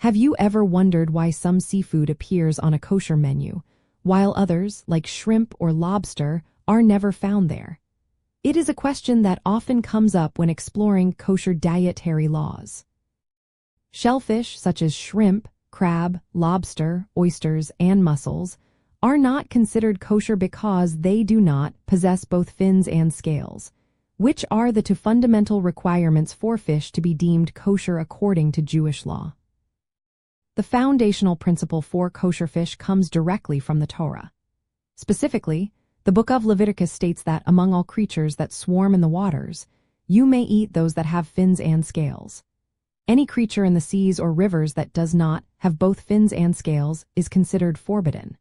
Have you ever wondered why some seafood appears on a kosher menu, while others, like shrimp or lobster, are never found there? It is a question that often comes up when exploring kosher dietary laws. Shellfish, such as shrimp, crab, lobster, oysters, and mussels, are not considered kosher because they do not possess both fins and scales, which are the two fundamental requirements for fish to be deemed kosher according to Jewish law. The foundational principle for kosher fish comes directly from the Torah. Specifically, the book of Leviticus states that among all creatures that swarm in the waters, you may eat those that have fins and scales. Any creature in the seas or rivers that does not have both fins and scales is considered forbidden.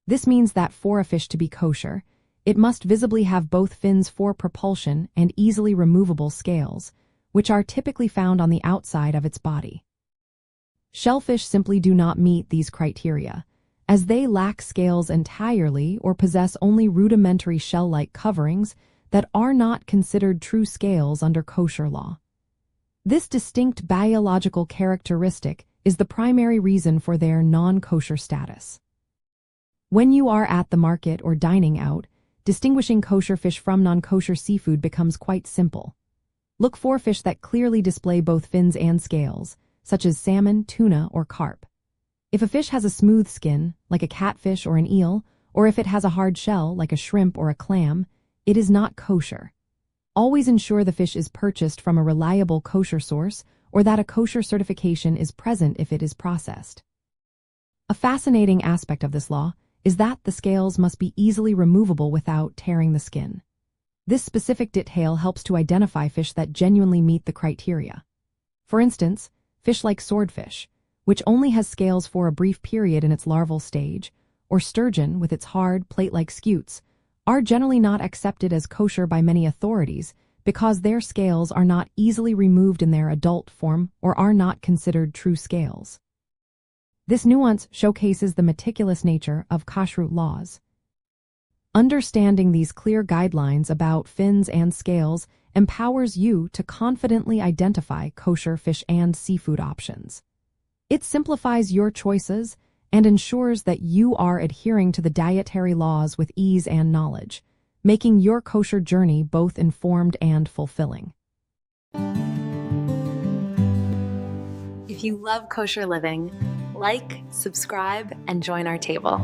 This means that for a fish to be kosher, it must visibly have both fins for propulsion and easily removable scales, which are typically found on the outside of its body. Shellfish simply do not meet these criteria, as they lack scales entirely or possess only rudimentary shell-like coverings that are not considered true scales under kosher law. This distinct biological characteristic is the primary reason for their non-kosher status. When you are at the market or dining out, distinguishing kosher fish from non-kosher seafood becomes quite simple. Look for fish that clearly display both fins and scales, such as salmon, tuna, or carp. If a fish has a smooth skin, like a catfish or an eel, or if it has a hard shell, like a shrimp or a clam, it is not kosher. Always ensure the fish is purchased from a reliable kosher source or that a kosher certification is present if it is processed. A fascinating aspect of this law is that the scales must be easily removable without tearing the skin. This specific detail helps to identify fish that genuinely meet the criteria. For instance, fish like swordfish, which only has scales for a brief period in its larval stage, or sturgeon with its hard, plate-like scutes, are generally not accepted as kosher by many authorities because their scales are not easily removed in their adult form or are not considered true scales. This nuance showcases the meticulous nature of Kashrut laws. Understanding these clear guidelines about fins and scales empowers you to confidently identify kosher fish and seafood options. It simplifies your choices and ensures that you are adhering to the dietary laws with ease and knowledge, making your kosher journey both informed and fulfilling. If you love kosher living, like, subscribe, and join our table.